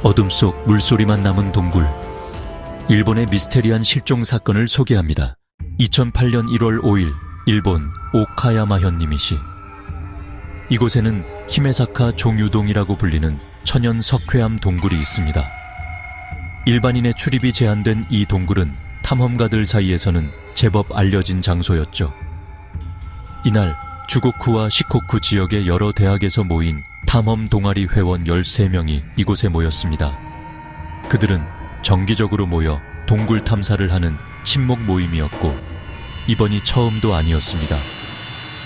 어둠 속 물소리만 남은 동굴. 일본의 미스테리한 실종 사건을 소개합니다. 2008년 1월 5일 일본 오카야마 현니미시. 이곳에는 히메사카 종유동이라고 불리는 천연 석회암 동굴이 있습니다. 일반인의 출입이 제한된 이 동굴은 탐험가들 사이에서는 제법 알려진 장소였죠. 이날 주고쿠와 시코쿠 지역의 여러 대학에서 모인 탐험 동아리 회원 13명이 이곳에 모였습니다. 그들은 정기적으로 모여 동굴 탐사를 하는 친목 모임이었고 이번이 처음도 아니었습니다.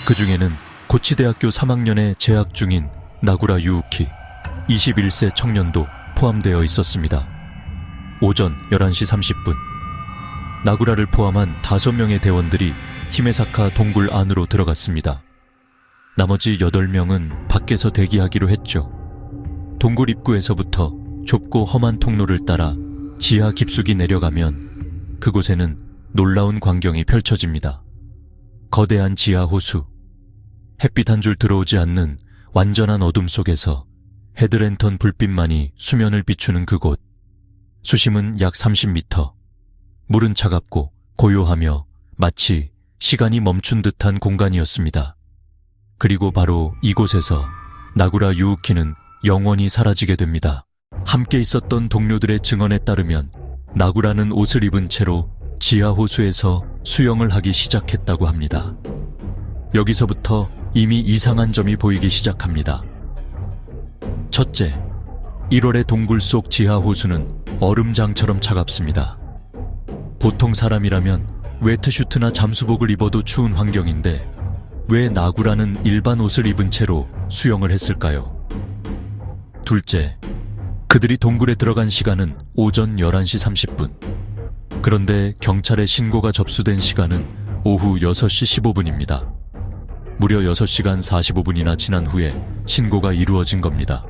그 중에는 고치대학교 3학년에 재학 중인 나구라 유우키 21세 청년도 포함되어 있었습니다. 오전 11시 30분 나구라를 포함한 5명의 대원들이 히메사카 동굴 안으로 들어갔습니다. 나머지 8명은 밖에서 대기하기로 했죠. 동굴 입구에서부터 좁고 험한 통로를 따라 지하 깊숙이 내려가면 그곳에는 놀라운 광경이 펼쳐집니다. 거대한 지하 호수, 햇빛 한 줄 들어오지 않는 완전한 어둠 속에서 헤드랜턴 불빛만이 수면을 비추는 그곳. 수심은 약 30m. 물은 차갑고 고요하며 마치 시간이 멈춘 듯한 공간이었습니다. 그리고 바로 이곳에서 나구라 유우키는 영원히 사라지게 됩니다. 함께 있었던 동료들의 증언에 따르면 나구라는 옷을 입은 채로 지하 호수에서 수영을 하기 시작했다고 합니다. 여기서부터 이미 이상한 점이 보이기 시작합니다. 첫째, 1월의 동굴 속 지하 호수는 얼음장처럼 차갑습니다. 보통 사람이라면 웨트슈트나 잠수복을 입어도 추운 환경인데 왜 나구라는 일반 옷을 입은 채로 수영을 했을까요? 둘째, 그들이 동굴에 들어간 시간은 오전 11시 30분. 그런데 경찰에 신고가 접수된 시간은 오후 6시 15분입니다. 무려 6시간 45분이나 지난 후에 신고가 이루어진 겁니다.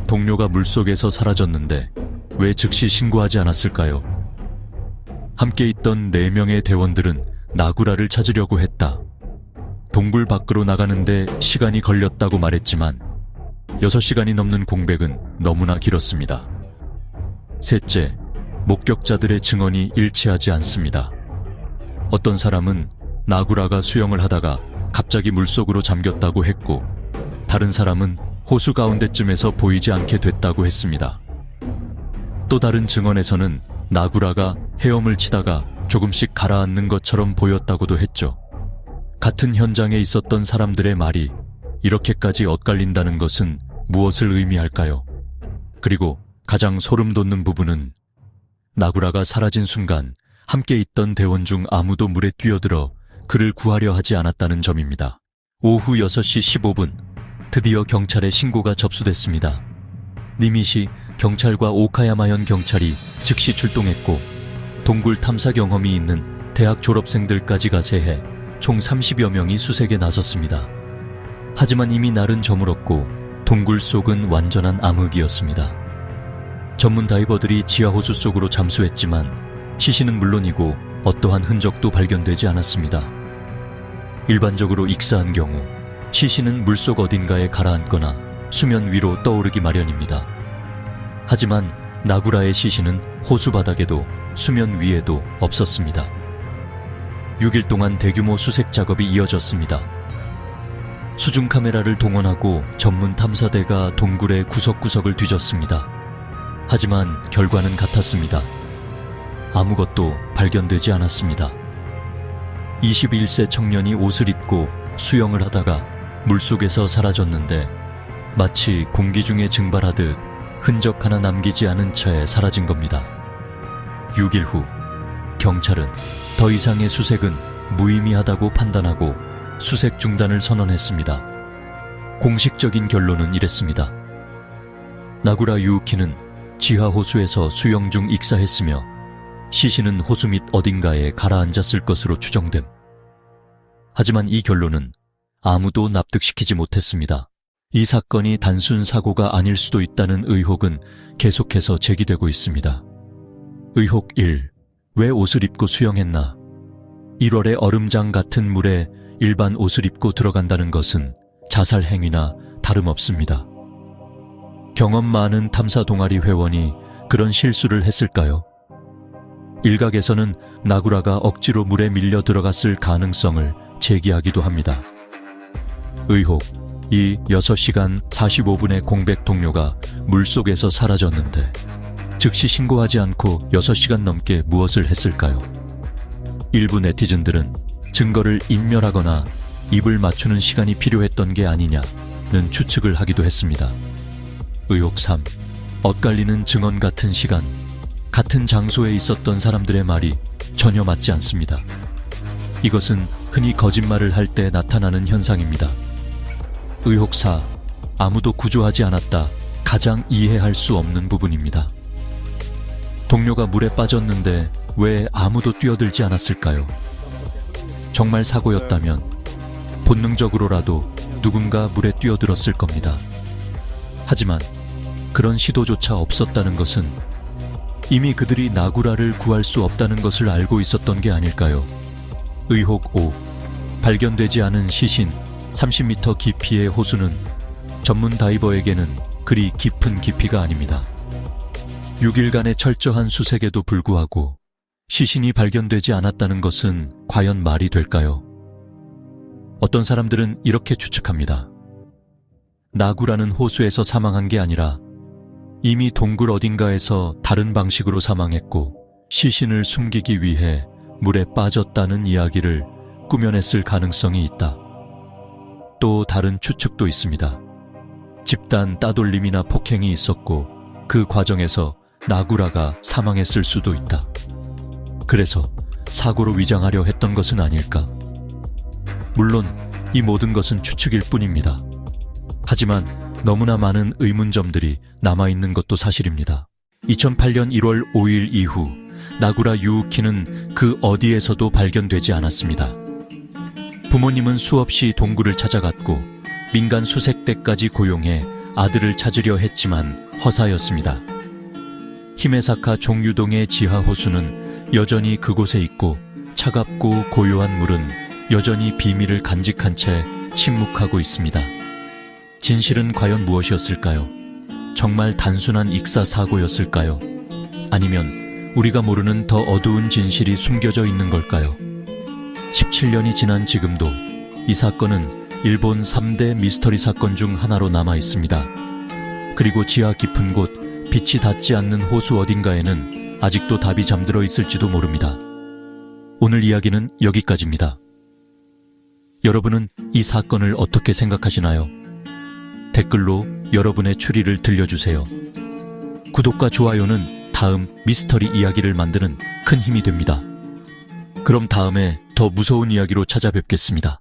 동료가 물속에서 사라졌는데 왜 즉시 신고하지 않았을까요? 함께 있던 4명의 대원들은 나구라를 찾으려고 했다. 동굴 밖으로 나가는데 시간이 걸렸다고 말했지만 6시간이 넘는 공백은 너무나 길었습니다. 셋째, 목격자들의 증언이 일치하지 않습니다. 어떤 사람은 나구라가 수영을 하다가 갑자기 물속으로 잠겼다고 했고 다른 사람은 호수 가운데쯤에서 보이지 않게 됐다고 했습니다. 또 다른 증언에서는 나구라가 헤엄을 치다가 조금씩 가라앉는 것처럼 보였다고도 했죠. 같은 현장에 있었던 사람들의 말이 이렇게까지 엇갈린다는 것은 무엇을 의미할까요? 그리고 가장 소름 돋는 부분은 나구라가 사라진 순간 함께 있던 대원 중 아무도 물에 뛰어들어 그를 구하려 하지 않았다는 점입니다. 오후 6시 15분 드디어 경찰에 신고가 접수됐습니다. 니미시 경찰과 오카야마현 경찰이 즉시 출동했고 동굴 탐사 경험이 있는 대학 졸업생들까지 가세해 총 30여 명이 수색에 나섰습니다. 하지만 이미 날은 저물었고 동굴 속은 완전한 암흑이었습니다. 전문 다이버들이 지하호수 속으로 잠수했지만 시신은 물론이고 어떠한 흔적도 발견되지 않았습니다. 일반적으로 익사한 경우 시신은 물속 어딘가에 가라앉거나 수면 위로 떠오르기 마련입니다. 하지만 나구라의 시신은 호수 바닥에도 수면 위에도 없었습니다. 6일 동안 대규모 수색 작업이 이어졌습니다. 수중 카메라를 동원하고 전문 탐사대가 동굴의 구석구석을 뒤졌습니다. 하지만 결과는 같았습니다. 아무것도 발견되지 않았습니다. 21세 청년이 옷을 입고 수영을 하다가 물속에서 사라졌는데 마치 공기 중에 증발하듯 흔적 하나 남기지 않은 채 사라진 겁니다. 6일 후 경찰은 더 이상의 수색은 무의미하다고 판단하고 수색 중단을 선언했습니다. 공식적인 결론은 이랬습니다. 나구라 유우키는 지하 호수에서 수영 중 익사했으며 시신은 호수 밑 어딘가에 가라앉았을 것으로 추정됨. 하지만 이 결론은 아무도 납득시키지 못했습니다. 이 사건이 단순 사고가 아닐 수도 있다는 의혹은 계속해서 제기되고 있습니다. 의혹 1. 왜 옷을 입고 수영했나? 1월의 얼음장 같은 물에 일반 옷을 입고 들어간다는 것은 자살 행위나 다름없습니다. 경험 많은 탐사 동아리 회원이 그런 실수를 했을까요? 일각에서는 나구라가 억지로 물에 밀려 들어갔을 가능성을 제기하기도 합니다. 의혹, 이 6시간 45분의 공백 동료가 물속에서 사라졌는데 즉시 신고하지 않고 6시간 넘게 무엇을 했을까요? 일부 네티즌들은 증거를 인멸하거나 입을 맞추는 시간이 필요했던 게 아니냐는 추측을 하기도 했습니다. 의혹 3. 엇갈리는 증언 같은 시간, 같은 장소에 있었던 사람들의 말이 전혀 맞지 않습니다. 이것은 흔히 거짓말을 할 때 나타나는 현상입니다. 의혹 4. 아무도 구조하지 않았다. 가장 이해할 수 없는 부분입니다. 동료가 물에 빠졌는데 왜 아무도 뛰어들지 않았을까요? 정말 사고였다면 본능적으로라도 누군가 물에 뛰어들었을 겁니다. 하지만 그런 시도조차 없었다는 것은 이미 그들이 나구라를 구할 수 없다는 것을 알고 있었던 게 아닐까요? 의혹 5. 발견되지 않은 시신 30m 깊이의 호수는 전문 다이버에게는 그리 깊은 깊이가 아닙니다. 6일간의 철저한 수색에도 불구하고 시신이 발견되지 않았다는 것은 과연 말이 될까요? 어떤 사람들은 이렇게 추측합니다. 나구라는 호수에서 사망한 게 아니라 이미 동굴 어딘가에서 다른 방식으로 사망했고 시신을 숨기기 위해 물에 빠졌다는 이야기를 꾸며냈을 가능성이 있다. 또 다른 추측도 있습니다. 집단 따돌림이나 폭행이 있었고 그 과정에서 나구라가 사망했을 수도 있다. 그래서 사고로 위장하려 했던 것은 아닐까? 물론 이 모든 것은 추측일 뿐입니다. 하지만 너무나 많은 의문점들이 남아있는 것도 사실입니다. 2008년 1월 5일 이후 나구라 유우키는 그 어디에서도 발견되지 않았습니다. 부모님은 수없이 동굴을 찾아갔고 민간 수색대까지 고용해 아들을 찾으려 했지만 허사였습니다. 히메사카 종유동의 지하 호수는 여전히 그곳에 있고 차갑고 고요한 물은 여전히 비밀을 간직한 채 침묵하고 있습니다. 진실은 과연 무엇이었을까요? 정말 단순한 익사 사고였을까요? 아니면 우리가 모르는 더 어두운 진실이 숨겨져 있는 걸까요? 17년이 지난 지금도 이 사건은 일본 3대 미스터리 사건 중 하나로 남아 있습니다. 그리고 지하 깊은 곳, 빛이 닿지 않는 호수 어딘가에는 아직도 답이 잠들어 있을지도 모릅니다. 오늘 이야기는 여기까지입니다. 여러분은 이 사건을 어떻게 생각하시나요? 댓글로 여러분의 추리를 들려주세요. 구독과 좋아요는 다음 미스터리 이야기를 만드는 큰 힘이 됩니다. 그럼 다음에 더 무서운 이야기로 찾아뵙겠습니다.